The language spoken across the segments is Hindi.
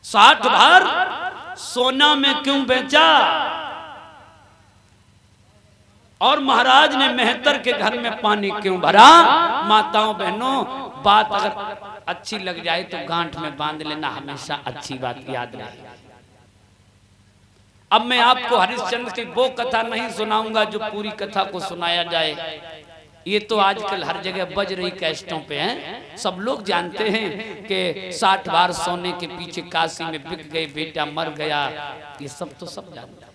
60 भार सोना में क्यों बेचा? और महाराज ने मेहतर के घर में पानी क्यों भरा? माताओं बहनों, बात अगर अच्छी लग जाए तो गांठ में बांध लेना, हमेशा अच्छी बात याद रहे। अब मैं आपको हरिश्चंद्र की वो कथा नहीं सुनाऊंगा जो पूरी कथा को सुनाया जाए। ये तो आजकल हर जगह बज रही कैसेटों पे है, सब लोग जानते हैं कि 60 बार सोने के पीछे काशी में बिक गए, बेटा मर गया, ये सब तो सब जानते हैं।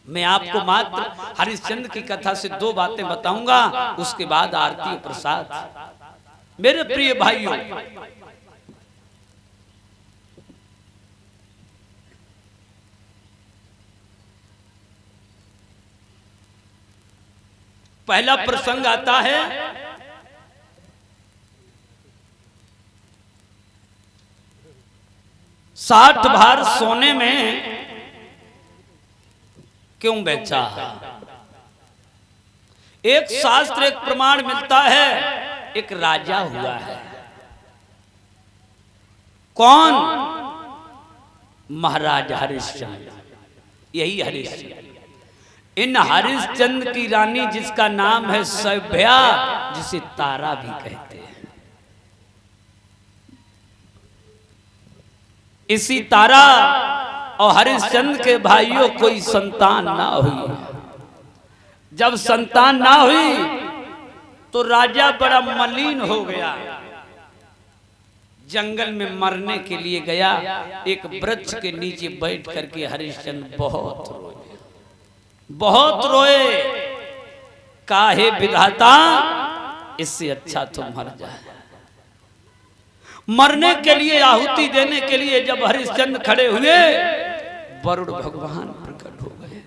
मैं आपको मात्र हरिश्चंद्र की कथा से 2 बातें बताऊंगा, उसके बाद आरती प्रसाद। मेरे प्रिय भाइयों, पहला प्रसंग आता है साठ भार सोने में क्यों बेचा? एक शास्त्र, एक प्रमाण मिलता है। एक राजा हुआ है, कौन? महाराज हरिश्चंद्र। यही हरिश्चंद्र। इन हरिश्चंद्र की रानी जिसका नाम है सभ्या, जिसे तारा भी कहते हैं, इसी तारा और हरिश्चंद्र के भाइयों कोई संतान ना हुई। जब संतान ना हुई तो राजा बड़ा मलिन हो गया, जंगल में मरने के लिए गया। एक वृक्ष के नीचे बैठ करके हरिश्चंद्र बहुत रोए, बहुत रोए। काहे विधाता, इससे अच्छा तो मर जाए। मरने के लिए, आहुति देने के लिए जब हरिश्चंद्र खड़े हुए, वरुण भगवान प्रकट हो गए।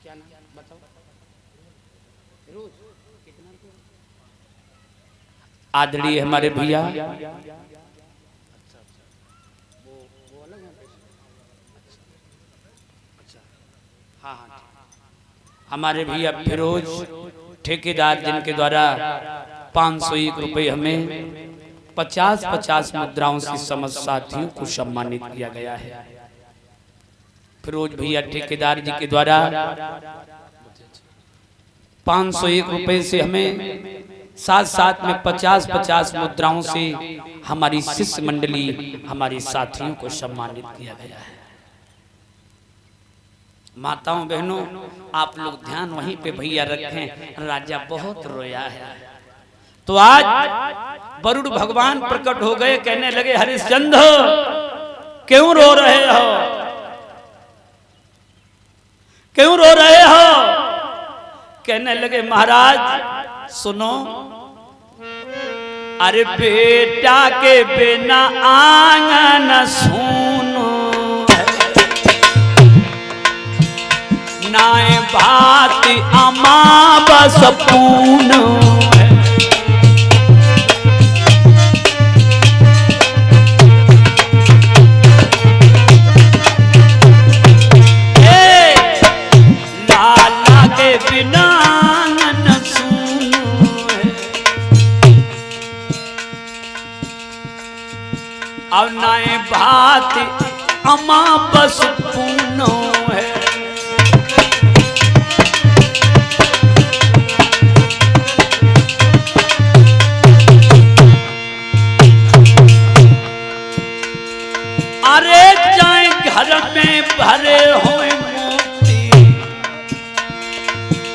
क्या नाम बताओ? आदरणीय हमारे भैया, हमारे भैया फिरोज ठेकेदार, जिनके द्वारा 501 रुपए हमें 50-50 मुद्राओं से समस्त साथियों को सम्मानित किया गया है। फिरोज भैया ठेकेदार जी के द्वारा 501 रुपए से हमें साथ में 50-50 मुद्राओं से हमारी शिष्य मंडली, हमारे साथियों को सम्मानित किया गया है। माताओं बहनों, आप लोग ध्यान वहीं पे भैया रखें। राजा बहुत रोया है। तो आज वरुण भगवान प्रकट हो गए, कहने लगे हरिश्चंद्र क्यों रो रहे हो? क्यों रो रहे हो? कहने लगे महाराज सुनो, अरे बेटा के बिना आंगन सूनो, नाए बात अमा बस पूनो। लाला के बिना आंगन सूनो, अब नाए बात अमा बस पूनो है। अरे जाए घर में भरे हुए मोती,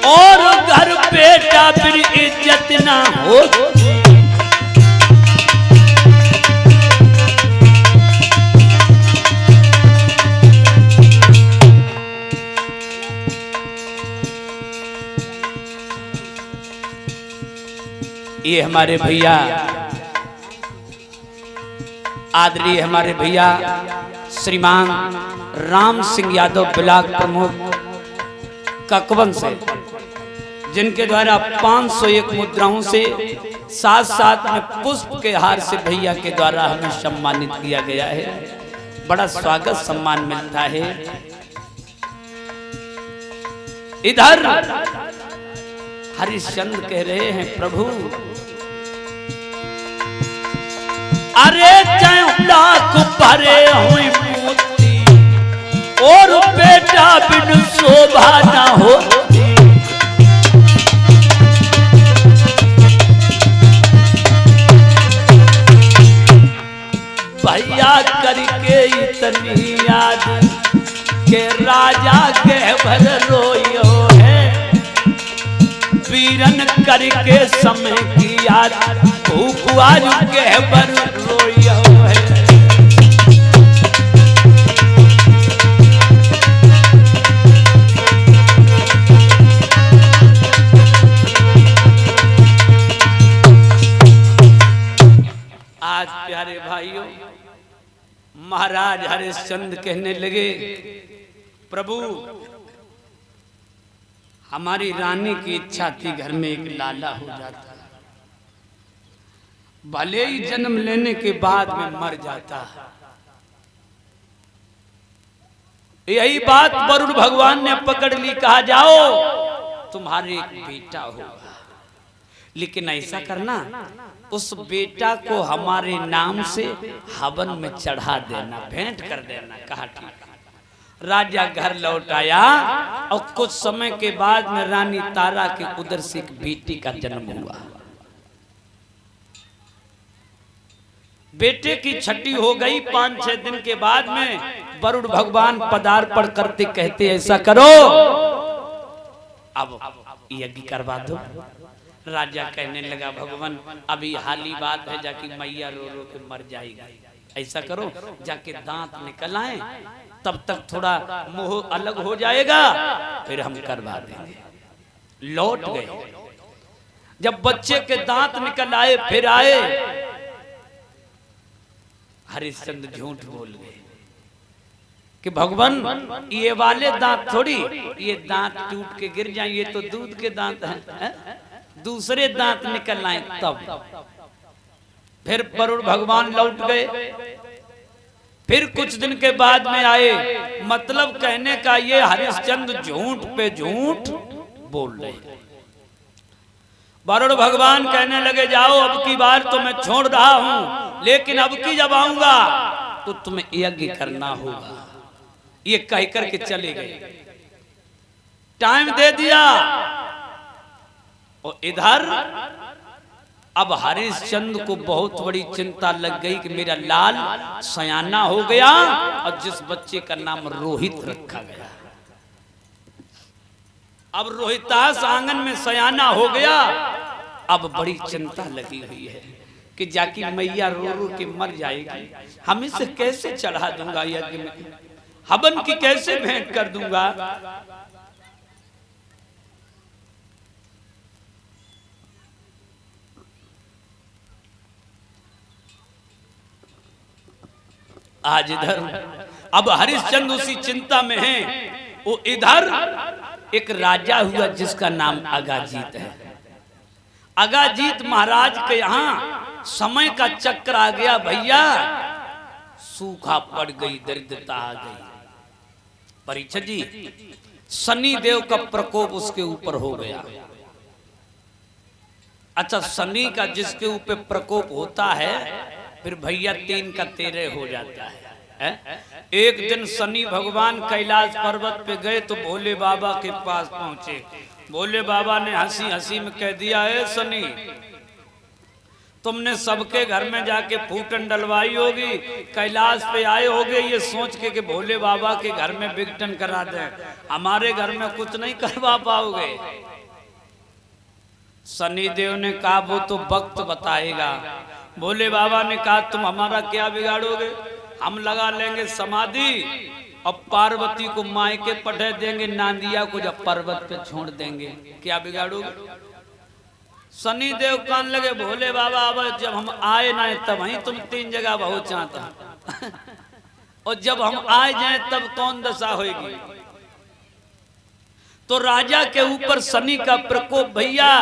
और घर बेटा फिर इज्जत ना हो। ये हमारे भैया, आदरणीय हमारे भैया श्रीमान राम सिंह यादव ब्लॉक प्रमुख ककवन से, जिनके द्वारा 501 मुद्राओं से साथ में पुष्प के हार से भैया के द्वारा हमें सम्मानित किया गया है। बड़ा स्वागत सम्मान मिलता है। इधर हरिश्चंद्र कह रहे हैं प्रभु अरे लाख भरे हुई मोती और बेटा बिन शोभा ना हो। भैया करके इतनी याद के राजा के भर रोयो है, वीरन करके समय की याद भूखुआर के भर रोयो है। आज प्यारे भाइयों महाराज हरिश्चंद्र कहने लगे प्रभु हमारी रानी की इच्छा थी घर में एक लाला हो जाता, भले ही जन्म लेने के बाद में मर जाता। यही बात वरुण भगवान ने पकड़ ली, कहा जाओ तुम्हारे एक बेटा होगा, लेकिन ऐसा करना उस बेटा को हमारे नाम से हवन में चढ़ा देना, भेंट कर देना। कहा ठीक। राजा घर लौट आया और कुछ समय के बाद में रानी तारा के उदर से एक बेटी का जन्म हुआ। बेटे की छठी हो गई। 5-6 दिन के बाद में वरुण भगवान पदार्पण करते कहते ऐसा करो अब यज्ञ करवा दो। राजा कहने लगा भगवान अभी हाली बात है, जाके मैया रो रो के मर जाएगी, ऐसा करो जाके दांत निकल आए, तब तक थोड़ा मुंह अलग हो जाएगा, फिर हम करवा देंगे। लौट गए। जब बच्चे के दांत निकल आए फिर आए, हरिश्चंद्र झूठ बोल गए कि भगवान ये वाले दांत थोड़ी, ये दांत टूट के गिर जाए, ये तो दूध के दांत हैं, दूसरे दांत निकल आए। तब फिर वरुण भगवान लौट गए। फिर कुछ दिन के बाद में आए। मतलब कहने का ये हरिश्चंद्र झूठ पे झूठ बोल रहे। वरुण भगवान कहने लगे जाओ अब की बार तो मैं छोड़ रहा हूं, लेकिन अब की जब आऊंगा तो तुम्हें यज्ञ करना होगा। ये कह करके चले गए। टाइम दे दिया। और इधर अब हरिश्चंद्र को बहुत बड़ी चिंता लग गई कि मेरा लाल सयाना हो गया और जिस बच्चे का नाम रोहित रखा गया, अब रोहितास आंगन में सयाना हो गया। अब बड़ी चिंता लगी हुई है कि जाकी मैया रो रो के मर जाएगी, हम इसे कैसे चढ़ा दूंगा यज्ञ में, हवन की कैसे भेंट कर दूंगा। आज इधर अब हरिश्चंद्र उसी चिंता में है। वो इधर एक राजा हुआ जिसका नाम अगाजीत है। अगाजीत महाराज के यहाँ समय का चक्र आ गया भैया, सूखा पड़ गई, दरिद्रता आ गई। परीक्षित जी शनि देव का प्रकोप उसके ऊपर हो गया। अच्छा शनि का जिसके ऊपर प्रकोप होता है फिर भैया 3 का 13 हो जाता है। एक दिन शनि भगवान कैलाश पर्वत पे गए तो भोले बाबा के पास पहुंचे। भोले बाबा ने हंसी हंसी में कह दिया है शनि तुमने सबके घर में जाके फूटन डलवाई होगी, कैलाश पे आए होगे ये सोच के कि भोले बाबा के घर में विघटन करा दें, हमारे घर में कुछ नहीं करवा पाओगे। शनि देव ने कहा वो तो वक्त बताएगा। भोले बाबा ने कहा तुम हमारा क्या बिगाड़ोगे, हम लगा लेंगे समाधि और पार्वती को मायके पठे देंगे, नांदिया को जब पर्वत पे छोड़ देंगे, क्या बिगाड़ोगे। शनि देव कान लगे भोले बाबा अब जब हम आए ना तब वहीं तुम 3 जगह बहुत चाहता और जब हम आ जाए तब कौन दशा होगी। तो राजा के ऊपर शनि का प्रकोप भैया,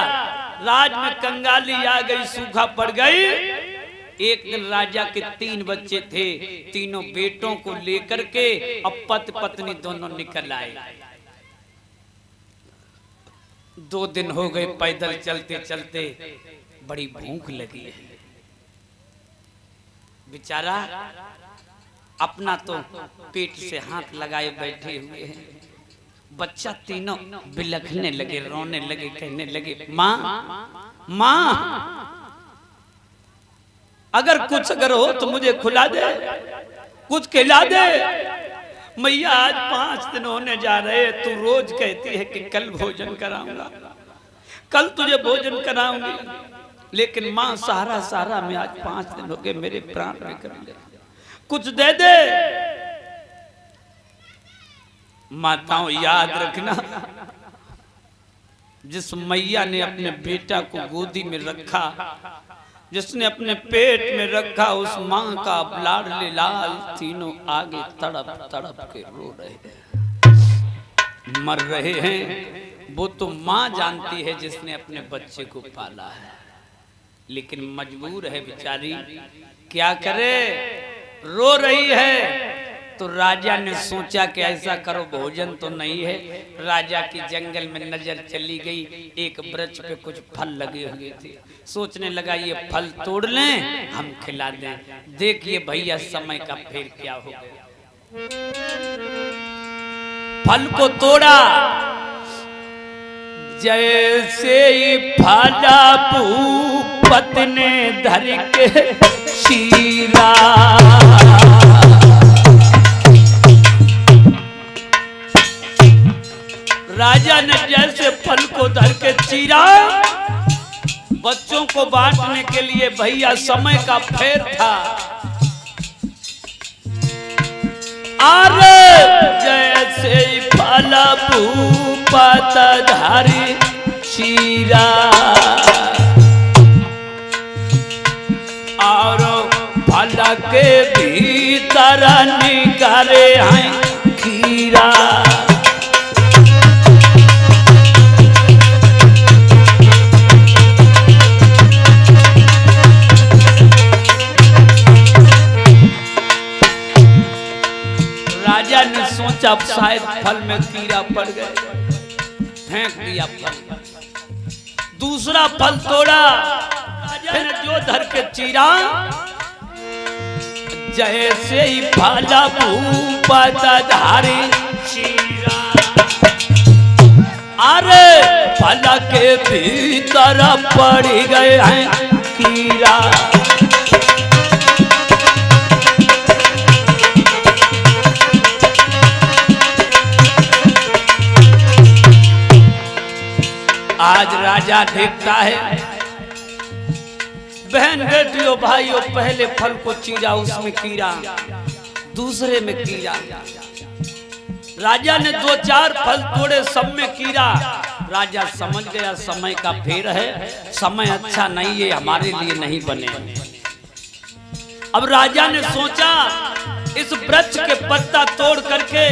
राज में कंगाली आ गई, सूखा पड़ गई। एक दिन राजा के 3 बच्चे थे, तीनों बेटों को लेकर के अब पति पत्नी दोनों निकल आए। 2 दिन हो गए पैदल चलते चलते, बड़ी भूख लगी है। बेचारा अपना तो पेट से हाथ लगाए बैठे हुए हैं। बच्चा तीनों बिलखने लगे, रोने लगे, कहने लगे, माँ माँ अगर कुछ अगर हो तो मुझे खिला दे, कुछ खिला दे। मैया आज 5 दिन होने जा रहे, तू रोज कहती है कि कल भोजन कराऊंगा, कल तुझे भोजन कराऊंगी, लेकिन माँ सहारा सहारा में आज 5 दिन हो गए, मेरे प्राण निकल गए, कुछ दे दे। माताओं याद रखना, जिस मैया ने अपने बेटा को गोदी में रखा, जिसने अपने पेट में रखा, उस माँ का लाडले लाल तीनों आगे तड़प तड़प के रो रहे हैं, मर रहे हैं। वो तो माँ जानती है जिसने अपने बच्चे को पाला है, लेकिन मजबूर है बेचारी, क्या करे, रो रही है। तो राजा ने सोचा कि ऐसा करो, भोजन तो नहीं है। राजा की जंगल में नजर चली गई, एक वृक्ष पे कुछ फल लगे हुए थे। सोचने लगा ये फल तोड़ लें, हम खिला दें। देखिए भैया समय का फेर क्या हो गया। फल को तोड़ा, जैसे ही फाला भूपत ने धर के शीरा, राजा ने जैसे फल को धर के चीरा, बच्चों को बांटने के लिए, भैया समय का फेर था। अरे जैसे फल भूपत धारी चीरा, और फल के भीतर निकाले हैं खीरा। राजा ने सोचा अब शायद फल में कीड़ा पड़ गए, फेंक दिया फल। दूसरा फल तोड़ा, फिर जो धर के चीरा, जैसे ही फाला भूपत धारी चीरा, अरे फल के भीतर पड़ गए हैं कीड़ा। आज राजा देखता है, बहन बेटियों भाइयों, पहले फल को चीरा, उसमें कीड़ा, दूसरे में कीड़ा। राजा ने 2-4 फल तोड़े, सब में कीड़ा। राजा समझ गया समय का फेर है, समय अच्छा नहीं है, हमारे लिए नहीं बने। अब राजा ने सोचा इस वृक्ष के पत्ता तोड़ करके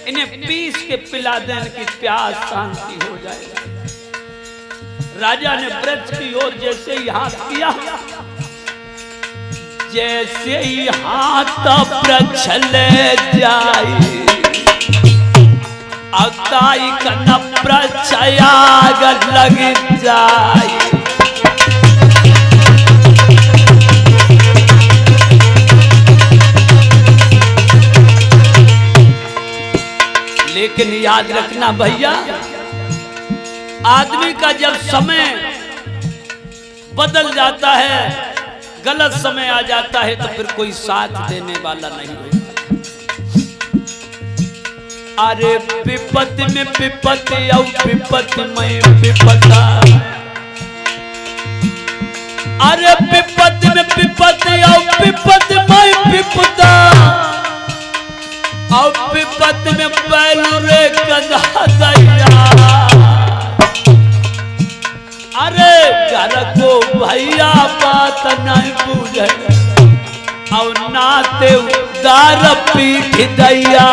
इन्हें पीस के पिला देने की प्यास शांति हो जाएगी। राजा ने वृक्ष की ओर जैसे ही हाथ किया, जैसे ही हाथ वृक्ष ले जाए, अताई कन वृक्ष आग लग जाए। लेकिन याद रखना भैया, आदमी का जब समय बदल जाता है, गलत समय आ जाता है, तो फिर कोई साथ देने वाला नहीं होता। अरे विपत्ति में विपत्ति और विपत्ति में विपत्ता, अरे विपत्ति में विपत्ति और विपत्ति में विपत्ता, और विपत्ति में बैलू रे कंधा दैया। अरे घर को भैया बात नहीं बुझे, और नाते उदार पीठ दैया।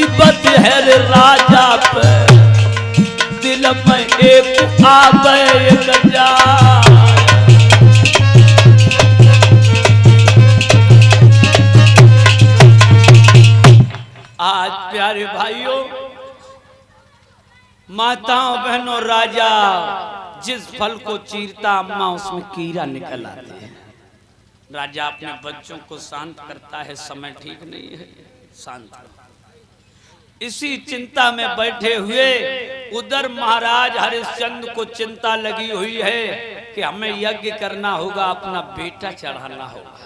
मुसीबत है रे राजा पे, दिल में एक आवे गजा। आज प्यारे भाइयों, माताओं बहनों, राजा जिस फल को चीरता अम्मा उसमें कीड़ा निकल आते हैं। राजा अपने बच्चों को शांत करता है, समय ठीक नहीं है, शांत करो। इसी चिंता में बैठे हुए उधर महाराज हरिश्चंद्र को चिंता लगी हुई है कि हमें यज्ञ करना होगा, अपना बेटा चढ़ाना होगा।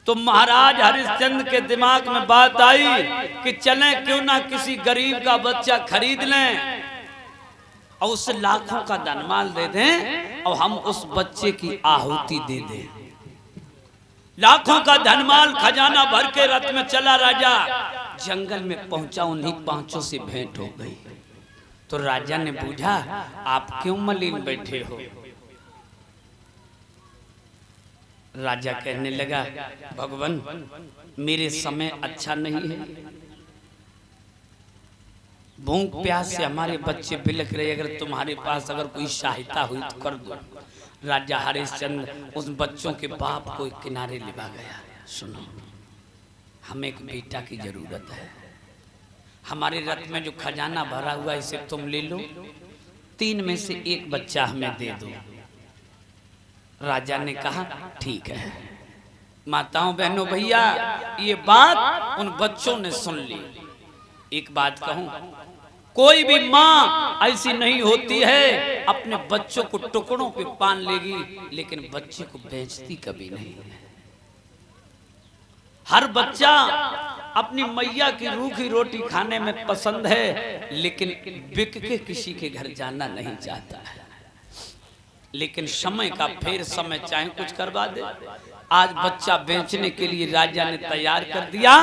तो महाराज हरिश्चंद्र के दिमाग में बात आई कि चलें क्यों ना किसी गरीब का बच्चा खरीद लें और उसे लाखों का धनमाल दे दें और हम उस बच्चे की आहुति दे दें। लाखों का धनमाल खजाना भर के रथ में चला राजा। जंगल में पहुंचा, उन्हीं पांचों से भेंट हो गई। तो राजा ने पूछा, आप क्यों मलिन बैठे हो? राजा कहने लगा, भगवान मेरे समय अच्छा नहीं है, भूख प्यास से हमारे बच्चे बिलख रहे, अगर तुम्हारे पास अगर कोई सहायता हुई तो कर दो। राजा हरिश्चंद्र उस बच्चों के बाप को एक किनारे लिवा गया। सुनो, हमें एक बेटा की जरूरत है, हमारे रथ में जो खजाना भरा हुआ इसे तुम ले लो, 3 में से 1 बच्चा हमें दे दो। राजा ने कहा ठीक है। माताओं बहनों भैया, ये बात उन बच्चों ने सुन ली। एक बात कहूं, कोई भी माँ ऐसी नहीं होती है अपने बच्चों को टुकड़ों पे पान लेगी, लेकिन बच्चे को बेचती कभी नहीं है। हर बच्चा अपनी मैया की रूखी रोटी खाने में पसंद है, लेकिन बिक के किसी के घर जाना नहीं चाहता है। लेकिन समय का फेर समय चाहे कुछ करवा दे। आज बच्चा बेचने के लिए राजा ने तैयार कर दिया।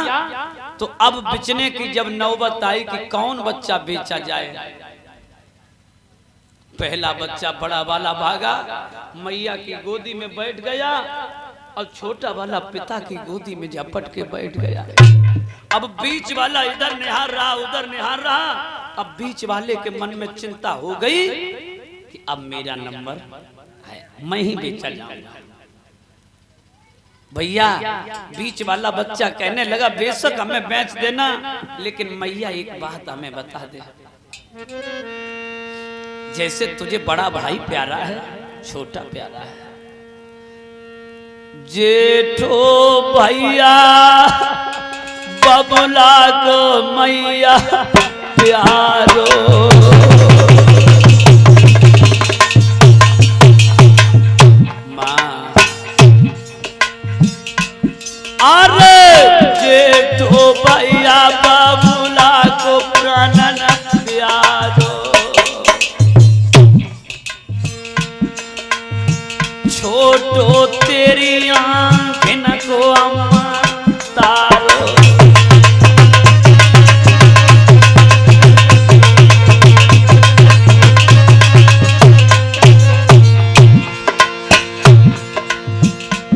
तो अब बेचने की जब नौबत आई कि कौन बच्चा बेचा जाए, पहला बच्चा बड़ा वाला भागा, मैया की गोदी में बैठ गया और छोटा वाला पिता की गोदी में झपट के बैठ गया। अब बीच वाला इधर निहार रहा, उधर निहार रहा। अब बीच वाले के मन में चिंता हो गई कि अब मेरा नंबर है, मैं ही बेचा जाऊंगा। भैया बीच वाला बच्चा कहने लगा, बेशक हमें बेच देना, लेकिन मैया एक बात हमें बता दे, जैसे तुझे बड़ा भाई प्यारा है, छोटा प्यारा है, जेठो भैया बबुला को मैया प्यारो, अरे जेठो भैया बबुला को प्राणन प्यारो, छोटो तेरी आँखें को अम्मा तारो।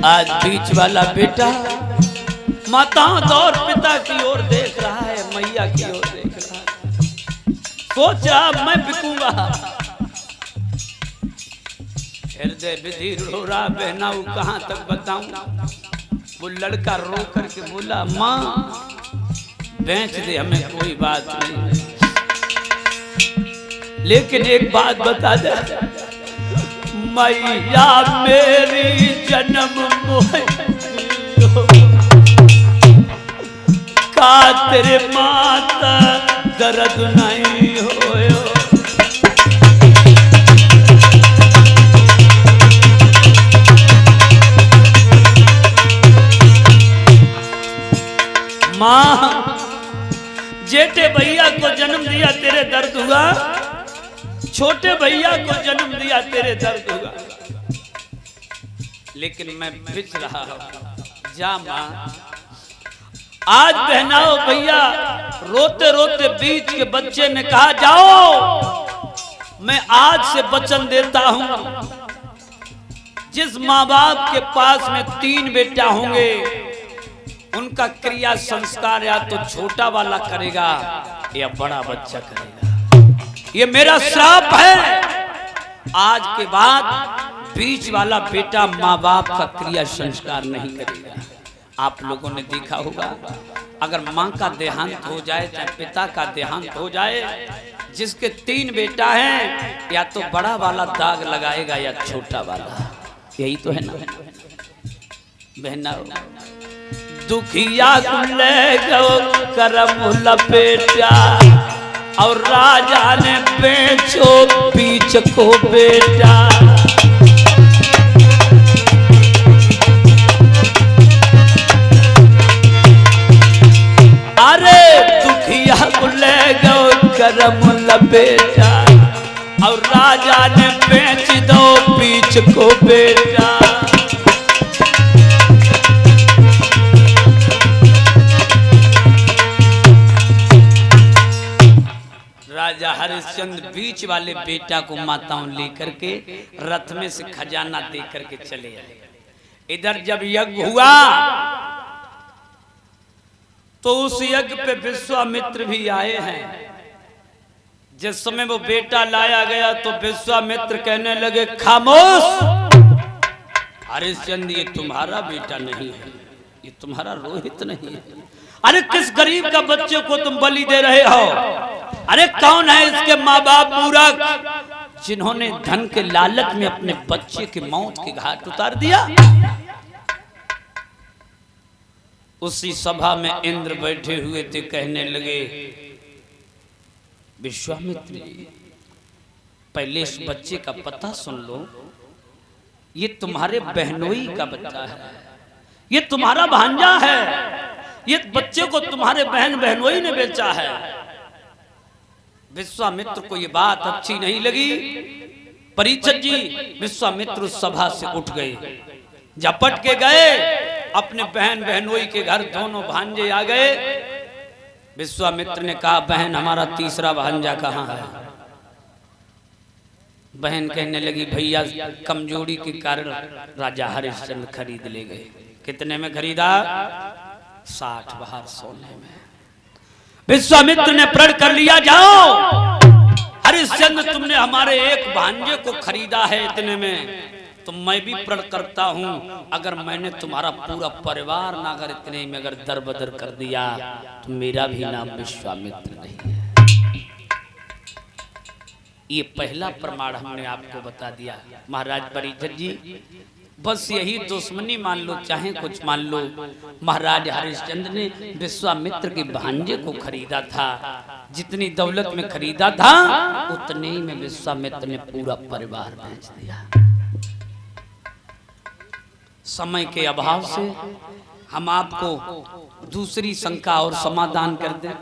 आज बीच वाला बेटा माताओं दौर पिता की ओर देख रहा है, मैया की ओर देख रहा है। सोचा मैं बिकूंगा। हृदय विधि रो रहा, बहना कहां तक बताऊं। वो लड़का रो करके बोला, माँ बेच दे हमें, कोई बात नहीं, लेकिन एक बात बता दे, मैया मेरी जन्म मोह का तेरे माता दर्द नहीं होयो। माँ जेठे भैया को जन्म दिया तेरे दर्द हुआ, छोटे भैया को जन्म दिया तेरे दर्द हुआ, लेकिन मैं बिच रहा हूं। जा माँ, आज बहनाओ भैया रोते रोते बीच के बच्चे ने कहा, जाओ मैं आज से वचन देता हूं, जिस माँ बाप के पास में 3 बेटा होंगे उनका क्रिया संस्कार या तो छोटा वाला करेगा या बड़ा बच्चा करेगा। ये मेरा श्राप है। आज के बाद बीच वाला बेटा माँ बाप का क्रिया संस्कार नहीं करेगा। आप लोगों ने देखा होगा, अगर माँ का देहांत हो जाए चाहे पिता का देहांत हो जाए, जिसके 3 बेटा हैं, या तो बड़ा वाला दाग लगाएगा या छोटा वाला। यही तो है ना बहना। दुखिया ले गो करम लपेटा और राजा ने बेचो बीच को बेटा। अरे दुखिया को ले गो करम लपेटा और राजा ने बेच दो बीच को बेटा। राजा हरिश्चंद्र बीच वाले बेटा को माताओं लेकर के रथ में से खजाना दे करके चले आए। इधर जब यज्ञ हुआ तो उस यज्ञ पे विश्वामित्र भी आए हैं। जिस समय वो बेटा लाया गया तो विश्वामित्र कहने लगे, खामोश, हरिश्चंद्र ये तुम्हारा बेटा नहीं है, ये तुम्हारा रोहित नहीं है। अरे किस गरीब का बच्चे को तुम बलि दे रहे हो? अरे कौन है इसके माँ बाप मूर्ख जिन्होंने धन के लालच में अपने बच्चे की मौत के घाट उतार दिया? उसी सभा में इंद्र बैठे हुए थे, कहने लगे, विश्वामित्र जी पहले इस बच्चे का पता सुन लो। ये तुम्हारे बहनोई का बच्चा है, ये तुम्हारा भांजा है, ये बच्चे को तुम्हारे बहनोई ने बेचा है। विश्वामित्र को ये बात अच्छी नहीं लगी। परीक्षित जी विश्वामित्र उस सभा से उठ गए, झपट के गए अपने बहनोई के घर। दोनों भांजे आ गए। विश्वामित्र ने कहा, बहन हमारा तीसरा भांजा कहाँ है? बहन कहने लगी, भैया कमजोरी के कारण राजा हरिश्चंद्र खरीद ले गए। कितने में खरीदा? 60 बहार सोने में। विश्वामित्र ने प्रण कर लिया, जाओ हरिश्चंद्र तुमने हमारे एक भांजे को खरीदा है इतने में, तो मैं भी प्रण करता हूं अगर मैंने तुम्हारा पूरा परिवार ना अगर इतने में अगर दरबदर कर दिया तो मेरा भी नाम विश्वामित्र नहीं है। ये पहला प्रमाण हमने आपको बता दिया। महाराज परीक्षित जी बस यही दुश्मनी मान लो चाहे कुछ मान लो, महाराज हरिश्चंद्र ने विश्वामित्र के भांजे को खरीदा था। जितनी दौलत में खरीदा था उतने ही में विश्वामित्र ने पूरा परिवार बेच दिया। समय के अभाव से हम आपको दूसरी शंका और समाधान कर दें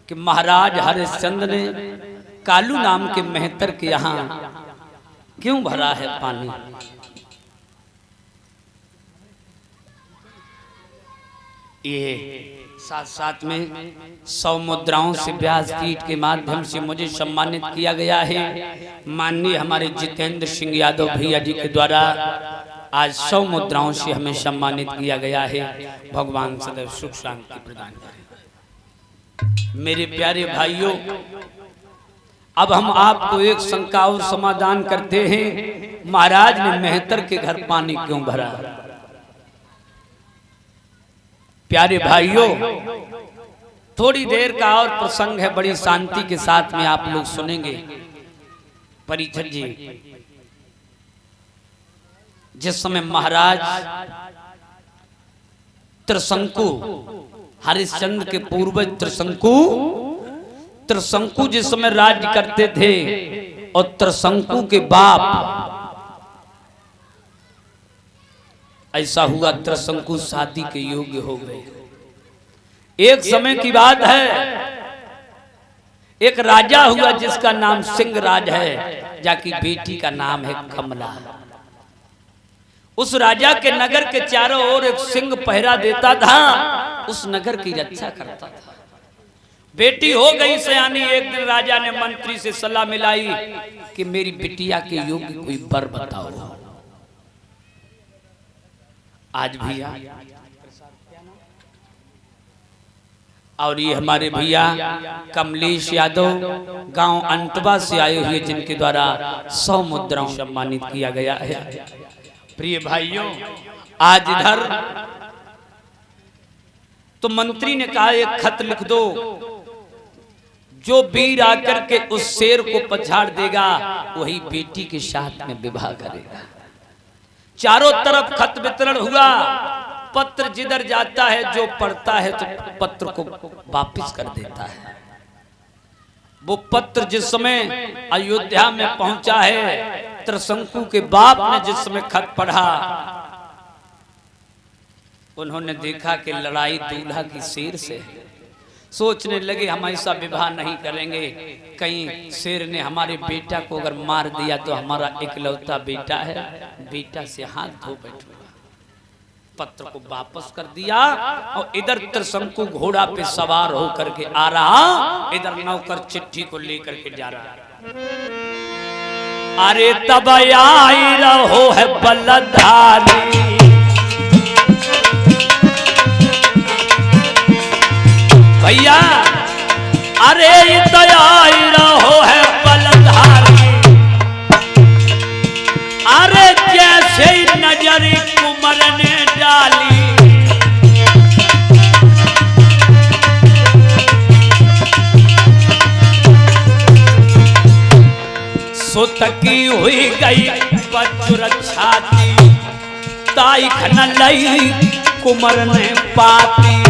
कि महाराज हरिश्चंद्र ने कालू नाम के मेहतर के यहाँ क्यों भरा है पानी? ये साथ साथ में 100 मुद्राओं से व्यासपीठ के माध्यम से मुझे सम्मानित किया गया है। माननीय हमारे जितेंद्र सिंह यादव भैया जी के द्वारा आज 100 मुद्राओं से हमें सम्मानित किया गया है। भगवान सदैव सुख शांति प्रदान करें। मेरे प्यारे भाइयों, अब हम आपको एक शंका और समाधान करते हैं। महाराज ने मेहतर के घर पानी क्यों भरा? प्यारे भाइयों, थोड़ी देर का और प्रसंग है, बड़ी शांति के साथ में आप लोग सुनेंगे। परीक्षित जी जिस समय महाराज त्रिशंकु, हरिश्चंद्र के पूर्वज त्रिशंकु जिस समय राज्य करते थे और त्रिशंकु के बाप, ऐसा हुआ त्रिशंकु शादी के योग्य हो गए। एक समय की बात है, एक राजा हुआ जिसका नाम सिंहराज है, जाकी बेटी का नाम है कमला। उस राजा के नगर के चारों ओर एक सिंह पहरा देता था, उस नगर की रक्षा करता था। बेटी हो गई सयानी। एक दिन राजा ने मंत्री से सलाह मिलाई कि मेरी बिटिया के योग्य कोई वर बताओ। आज भैया और ये हमारे भैया कमलेश यादव गांव अंतबा से आए हुए, जिनके द्वारा 100 मुद्राओं सम्मानित किया गया है। प्रिय भाइयों, आज इधर तो मंत्री ने कहा एक खत लिख दो, जो वीर आकर के उस शेर को पछाड़ देगा वही बेटी के साथ में विवाह करेगा। चारों तरफ खत वितरण हुआ। पत्र जिधर जाता है जो पढ़ता है तो पत्र को वापस कर देता है। वो पत्र जिस समय अयोध्या में पहुंचा है, त्रिशंकु के बाप ने जिस समय खत पढ़ा, उन्होंने देखा कि लड़ाई दूल्हा की शेर से है। सोचने लगे हम ऐसा विवाह नहीं करेंगे, कहीं शेर ने हमारे बेटा को अगर मार दिया तो हमारा इकलौता बेटा है, बेटा से हाथ धो बैठूंगा। पत्र को वापस कर दिया और इधर त्रिशंकु घोड़ा पे सवार होकर के आ रहा, इधर नौकर चिट्ठी को लेकर के जा रहा। अरे तब आई रहो है बलधारी, भैया अरे आई रहो है बलधारी, अरे जैसे नजर कुमर ने डाली, सुतकी हुई गई बचुर छाती, ताई खन लई कुमर ने पाती।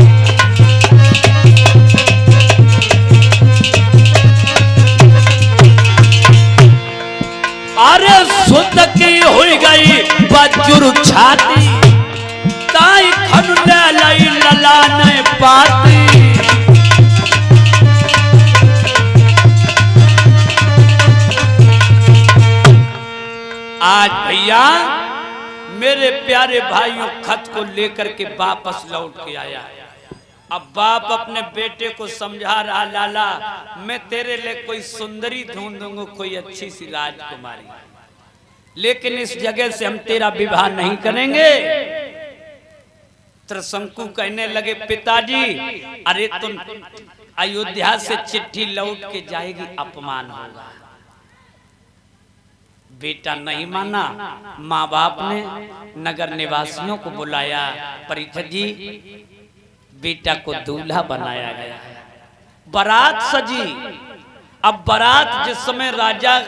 अरे सुत की हुई गई बजुर छाती, ताई खन लई लला ने पाती। आज भैया मेरे प्यारे भाइयों खत को लेकर के वापस लौट के आया। अब बाप अपने बेटे को समझा रहा, लाला मैं तेरे लिए कोई सुंदरी ढूंढ दूंगा, कोई अच्छी सी राजकुमारी, लेकिन इस जगह से हम तेरा विवाह नहीं करेंगे। त्रिशंकु कहने लगे पिताजी अरे तुम अयोध्या से चिट्ठी लौट के जाएगी, अपमान होगा। बेटा नहीं माना। माँ बाप ने नगर निवासियों को बुलाया, परीक्षित जी बेटा को दूल्हा बनाया गया है। बारात सजी। अब बारात जिस समय राजा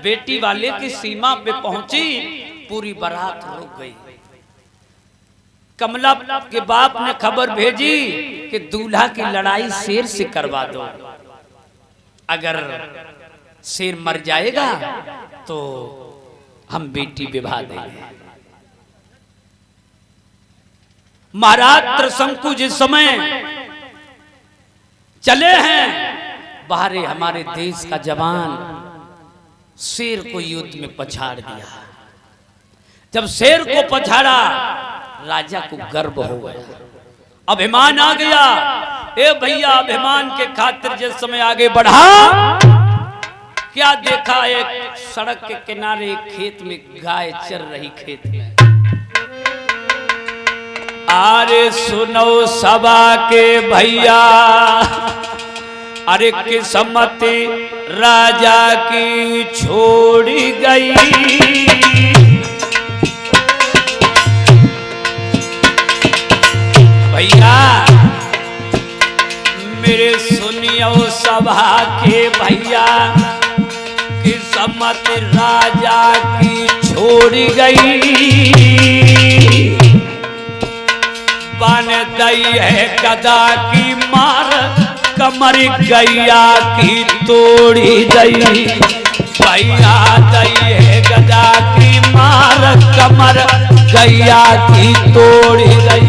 बेटी वाले की सीमा पे पहुंची, पूरी बारात रुक गई। कमला के बाप ने खबर भेजी कि दूल्हा की लड़ाई शेर से करवा दो, अगर शेर मर जाएगा तो हम बेटी विवाह देंगे। महाराज त्रिशंकु जिस समय चले हैं, बाहर हमारे देश का जवान शेर को युद्ध में पछाड़ दिया। जब शेर को पछाड़ा, राजा को गर्व हो गया, अभिमान आ गया। ए भैया अभिमान के खातिर जिस समय आगे बढ़ा, क्या देखा, एक सड़क के किनारे एक खेत में गाय चर रही। खेत में अरे सुनो सभा के भैया, अरे किस्मत राजा की छोड़ी गई। भैया मेरे सुनियो सभा के भैया, किस्मत राजा की छोड़ी गई। बन दई है गदा की मार, कमर गैया की तोड़ी गई। भैया दई है गदा की मार, कमर गैया की तोड़ी गई।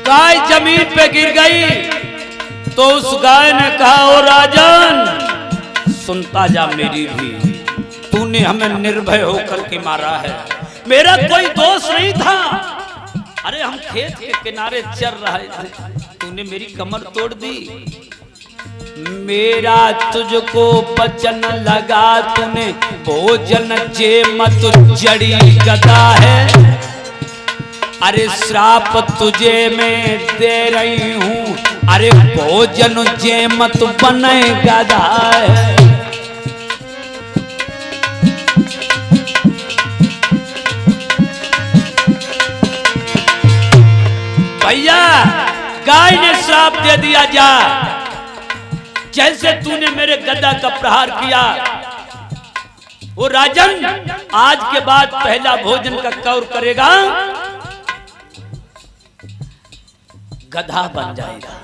गाय जमीन पे गिर गई तो उस गाय ने कहा, ओ राजन सुनता जा मेरी भी, तूने हमें निर्भय होकर के मारा है, मेरा कोई दोष नहीं था। अरे हम खेत के किनारे चर रहे थे, तूने मेरी कमर तोड़ दी। मेरा तुझको वचन लगा तूने भोजन जे मत जड़ी गदा है। अरे श्राप तुझे मैं दे रही हूँ, अरे भोजन जे मत बने गदा है। भैया गाय ने श्राप दे दिया, जा जैसे तूने मेरे गदा का प्रहार किया, वो राजन आज के बाद पहला भोजन का कौर करेगा गधा बन जाएगा।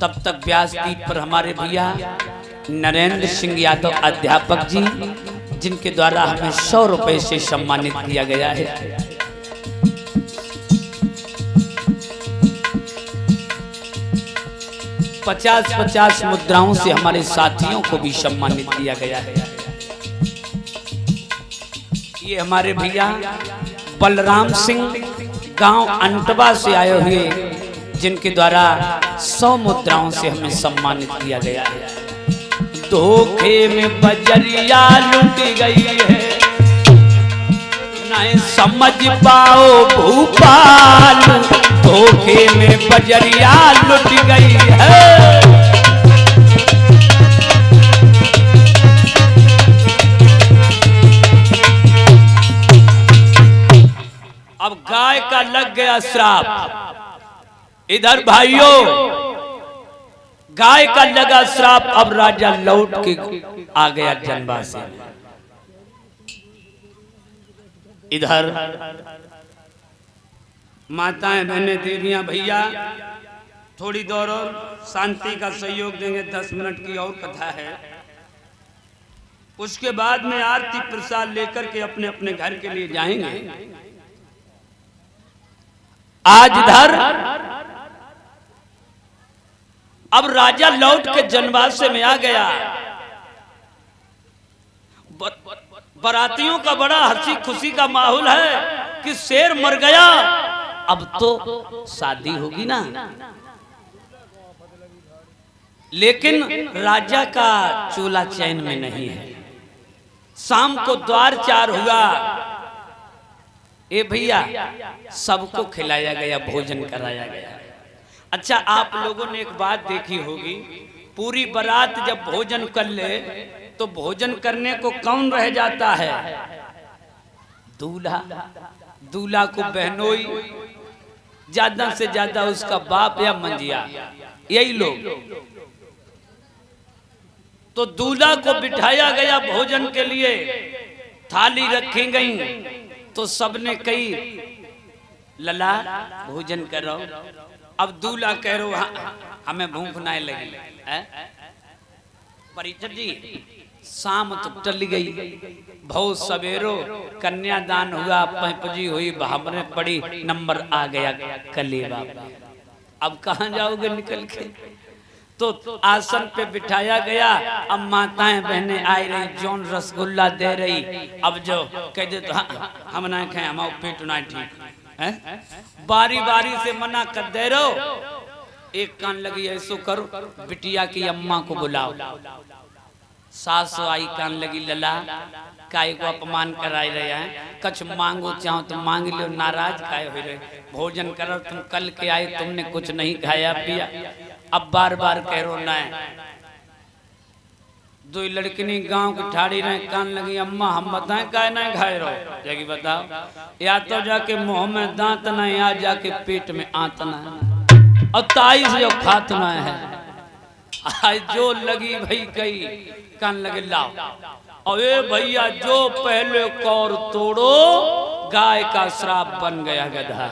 तब तक व्यासपीठ पर हमारे भैया नरेंद्र सिंह यादव अध्यापक जी, जिनके द्वारा हमें 100 रुपए से सम्मानित किया गया है। पचास मुद्राओं से हमारे साथियों को भी सम्मानित किया गया है। ये हमारे भैया बलराम सिंह गांव अंटवा से आए हुए, जिनके द्वारा 100 मुद्राओं से हमें सम्मानित किया गया है। धोखे में बजरिया लुट गई है, नहीं समझ पाओ भूपाल, धोखे में बजरिया लुट गई है। अब गाय का लग गया श्राप। इधर भाइयों गाय का लगा श्राप, अब राजा लौट के आ गया जनवास में। इधर माताएं बहनें देवियां भैया थोड़ी देर और शांति का सहयोग देंगे। 10 मिनट की और कथा है, उसके बाद में आरती प्रसाद लेकर के अपने अपने घर के लिए जाएंगे। आज इधर अब राजा लौट के जनवास में आ गया। बारातियों का बड़ा हंसी खुशी का माहौल है कि शेर मर गया, अब तो शादी होगी ना। लेकिन राजा का चोला चैन में नहीं है। शाम को द्वार चार हुआ, ए भैया सबको खिलाया गया, भोजन कराया गया। अच्छा, आप लोगों ने एक बात देखी होगी, पूरी बारात जब भोजन कर ले तो भोजन करने को कौन रह जाता है? दूल्हा। दूल्हा को बहनोई, ज्यादा से ज्यादा उसका बाप या मंजिया, यही लोग। तो दूल्हा को बिठाया गया भोजन के लिए, थाली रखी गई तो सबने कही लला भोजन करो। अब दूल्हा कह रो हमें भूख ना लगी। परिचर जी शाम तो टल गई, बहुत सवेरो कन्यादान हुआ, पंपजी हुई, भावने पड़ी, नंबर आ गया कलेवा। अब कहाँ जाओगे निकल के? तो आसन पे बिठाया गया। अब माताएं बहनें आई रही, जौन रसगुल्ला दे रही। अब जो कह दे तो हम ना खाए, हमारा पेट ना ठीक है, बारी बारी से मना कर दे रहो। एक कान लगी ऐसो करो, बिटिया की अम्मा को बुलाओ। सास आई, कान लगी लला काय को अपमान कराए रहे हैं, कछ मांगो चाहो तो मांग लो, नाराज काय हो रहे, भोजन करो, तुम कल के आए तुमने कुछ नहीं खाया पिया। अब बार बार कह रो ना। दो लड़किनी गांव की ठाड़ी रहे, कान लगी अम्मा हम बताएं काय ना खाए रहो, जाके बताओ, या तो जाके मुंह में दांत ना, या जाके पेट में आंत ना, और ताई से जो खातना है। आज जो लगी भाई कही, कान लगे लाओ। अरे भैया जो पहले कौर तोड़ो, गाय का श्राप बन गया गधा।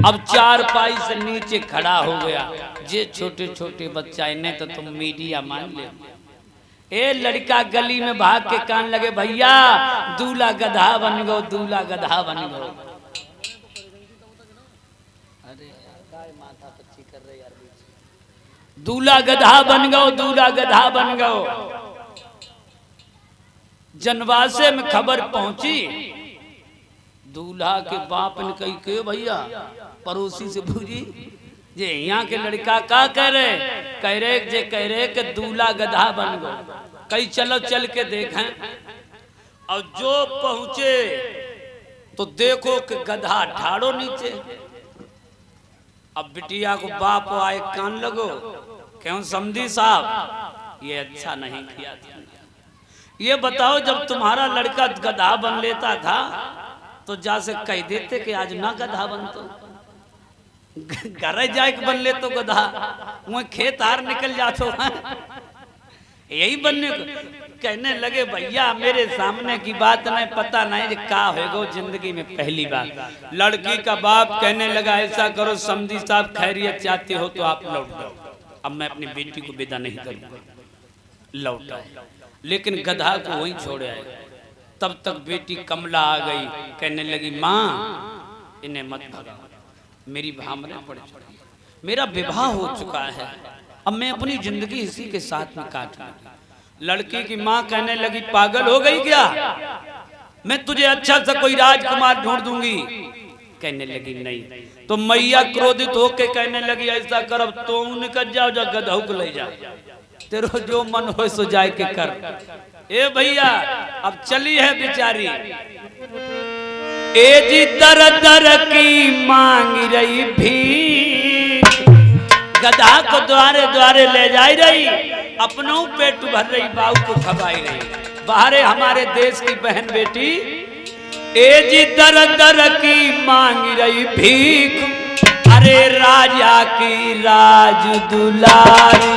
अब 4 पाई से नीचे खड़ा हो गया। जे छोटे छोटे बच्चा, इन्हें तो तुम मीडिया मान ले। ए लड़का गली में भाग के कान लगे, भैया दूल्हा गधा बन गो, दूल्हा गधा बन गो। दूल्हा गधा बन गो, दूल्हा गधा बन गो। जनवासे में खबर पहुंची, दूल्हा के बाप ने कही के भैया पड़ोसी से पूछी, जे यहाँ के लड़का का कह रहे कि दूल्हा गधा बन गो। कई चलो चल के देखें, और जो पहुंचे तो देखो कि गधा ठाड़ो नीचे। अब बिटिया को बाप आए कान लगो, क्यों समझी साहब ये अच्छा नहीं किया था। ये बताओ जब तुम्हारा लड़का गधा बन लेता था तो जा से कह देते कि आज ना गधा बन, तो घर जाए बन ले तो गधा वह खेत हार निकल जातो यही बनने को। कहने लगे भैया मेरे सामने की बात नहीं, पता नहीं क्या होगा जिंदगी में पहली बार। लड़की का बाप कहने लगा ऐसा करो समझी साहब खैरियत चाहते हो तो आप लौट जाओ, अब मैं अपनी बेटी को विदा नहीं करूंगा। लौट आए, लेकिन गधा को वहीं छोड़े आए। तब तक बेटी कमला आ गई, कहने लगी माँ इन्हें मत भगाओ, मेरी भावना पड़ चुकी, मेरा विवाह हो चुका है, अब मैं अपनी जिंदगी इसी के साथ में काटूंगी। लड़की की माँ कहने लगी पागल हो गई क्या, मैं तुझे अच्छा सा कोई राजकुमार ढूंढ दूंगी। कहने लगी नहीं। तो मैया क्रोधित होके कहने लगी ऐसा कर अब तो निकल जाओ, जा गधऊ को ले जाओ, तेरो जो मन हो सो जाए के कर। ए भैया अब चली है बेचारी, ए जी दर दर की मांग रही भी, गधा को द्वारे द्वारे ले जा रही, अपनों पेट भर रही, बाऊ को खवाई रही। बाहरे हमारे देश की बहन बेटी ए जी दर दर की मांग रही भीख, अरे राजा की राज दुलारी,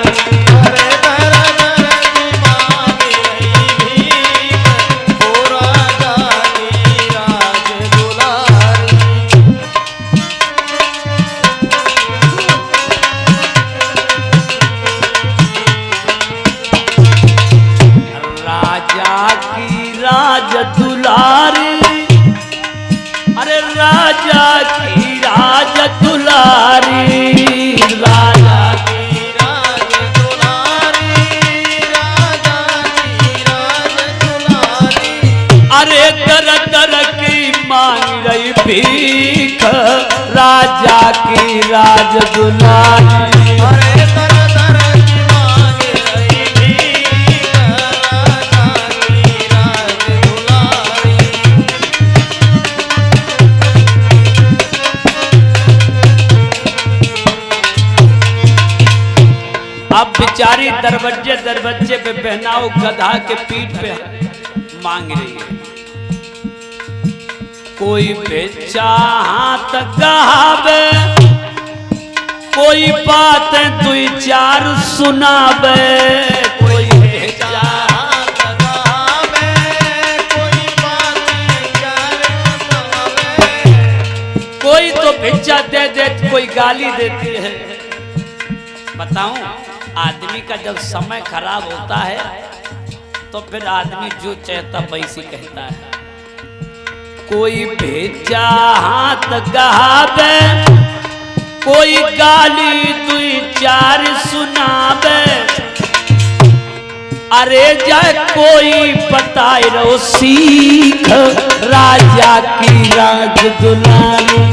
दुलारी, अरे राजा की राज दुलारी, राजा की राज दुलारी, राजा की राज दुलारी, अरे दर दर की मांग रही भीख, राजा की राज दुलारी, अरे दर दर की मांग रही भीख, राजा की राज दुलारी। अब बेचारी दरवाजे दरवाजे पे पहनाओ गधा के पीठ पे मांग रही है। कोई बेचा हाथ गहावे, कोई बात दुई चार सुनावे, कोई बेचा हाथ गहावे, कोई बात चार सुनावे, कोई तो भिक्षा दे दे, कोई गाली देती है। बताऊं आदमी का जब समय खराब होता है तो फिर आदमी जो चाहता वैसी कहता है। कोई भेजा हाथ गहावे, कोई गाली दुई चार सुनावे, अरे जाए कोई बताए रो सीख, राजा की राज दुलारी,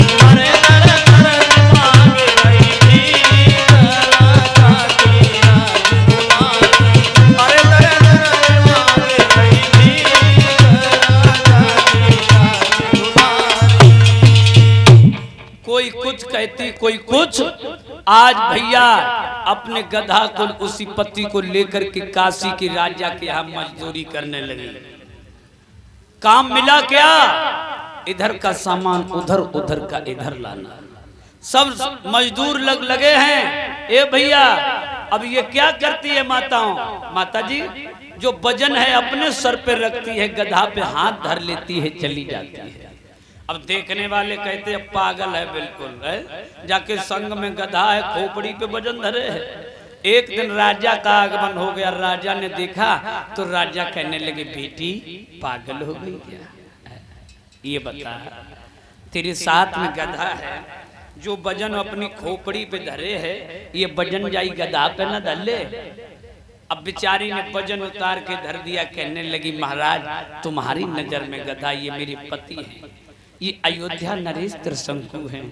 कोई कुछ कहती कोई कुछ। आज भैया अपने गधा को उसी पति को लेकर के काशी के राजा के यहाँ मजदूरी करने लगे। काम मिला क्या, इधर का सामान उधर, उधर का इधर लाना, सब मजदूर लगे हैं। ए भैया अब ये क्या करती है माताओं, माता जी जो वजन है अपने सर पे रखती है, गधा पे हाथ धर लेती है, चली जाती है। अब देखने वाले कहते हैं पागल है बिल्कुल है, जाके संग में गधा है, खोपड़ी पे वजन धरे है। एक दिन राजा का आगमन हो गया, राजा ने देखा तो राजा कहने लगे बेटी पागल हो गई क्या, ये बता तेरे साथ में गधा है, जो वजन अपनी खोपड़ी पे धरे है, ये वजन जाई गधा पे न धले। अब बेचारी ने वजन उतार के धर दिया, कहने लगी महाराज तुम्हारी नजर में गधा, ये मेरे पति है, ये अयोध्या नरेश त्रिशंकु हैं,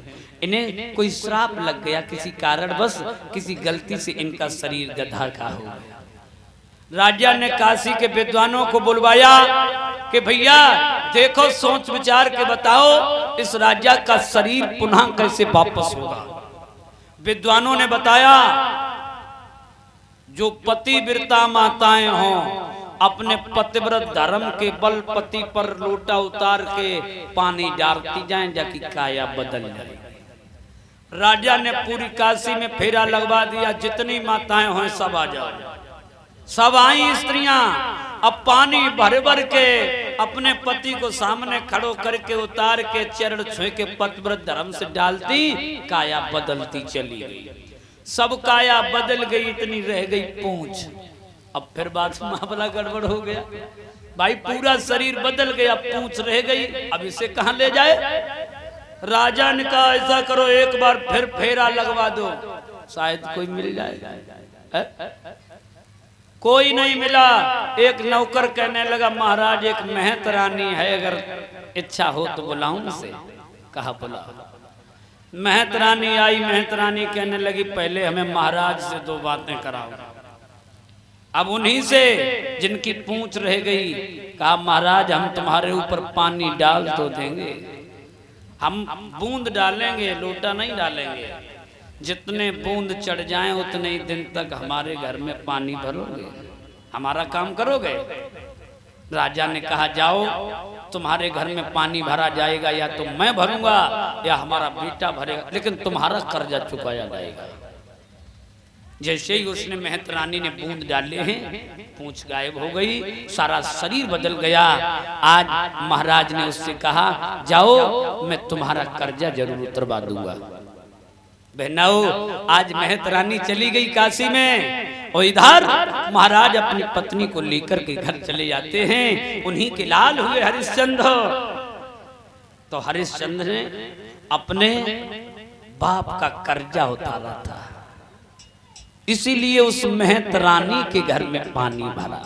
इन्हें कोई श्राप लग गया किसी कारण, बस किसी गलती से इनका शरीर गधा का हो गया। राजा ने काशी के विद्वानों को बुलवाया कि भैया देखो, सोच विचार के बताओ इस राजा का शरीर पुनः कैसे वापस होगा। विद्वानों ने बताया, जो पतिव्रता माताएं हों अपने पतिव्रत धर्म के बल पति पर लोटा उतार के पानी डालती जाएं, जाकि काया बदल जाए। राजा ने पूरी काशी में फेरा लगवा दिया, जितनी माताएं हों सब आ जाओ। सब आई स्त्रियां, अब पानी भर भर के अपने पति को सामने खड़ो करके उतार के चरण छुए के पतिव्रत धर्म से डालती, काया बदलती चली गई। सब काया बदल गई, इतनी रह गई पूंछ। अब फिर बात मामला गड़बड़ हो गया भाई, पूरा शरीर बदल गया, पूंछ रह गई, अब इसे कहां ले जाए। राजा ने कहा ऐसा करो, एक बार फिर फेरा लगवा दो, शायद कोई मिल जाए। कोई नहीं मिला। एक नौकर कहने लगा, महाराज एक महत रानी है, अगर इच्छा हो तो बुलाऊं उसे। कहा बुला। महत रानी आई। महत रानी कहने लगी, पहले हमें महाराज से दो बातें कराओ। अब उन्हीं से जिनकी पूंछ रह गई, कहा महाराज हम तुम्हारे ऊपर पानी डाल तो देंगे, हम बूंद डालेंगे, लोटा नहीं डालेंगे। जितने बूंद चढ़ जाएं उतने ही दिन तक हमारे घर में पानी भरोगे, हमारा काम करोगे। राजा ने कहा जाओ, तुम्हारे घर में पानी भरा जाएगा, या तो मैं भरूंगा या हमारा बेटा भरेगा, लेकिन तुम्हारा कर्जा चुकाया जाएगा। जैसे ही उसने महत रानी ने बूंद डाले हैं, पूंछ गायब हो गई, सारा शरीर बदल गया। आज महाराज ने उससे कहा जाओ, मैं तुम्हारा कर्जा जरूर उतरवा दूंगा। बहनाओ, आज महत रानी चली गई काशी में, और इधर महाराज अपनी पत्नी को लेकर के घर चले जाते हैं। उन्हीं के लाल हुए हरिश्चंद्र। तो हरिश्चंद्र ने अपने बाप का कर्जा उतारा था, इसीलिए उस महत रानी के घर में पानी भरा।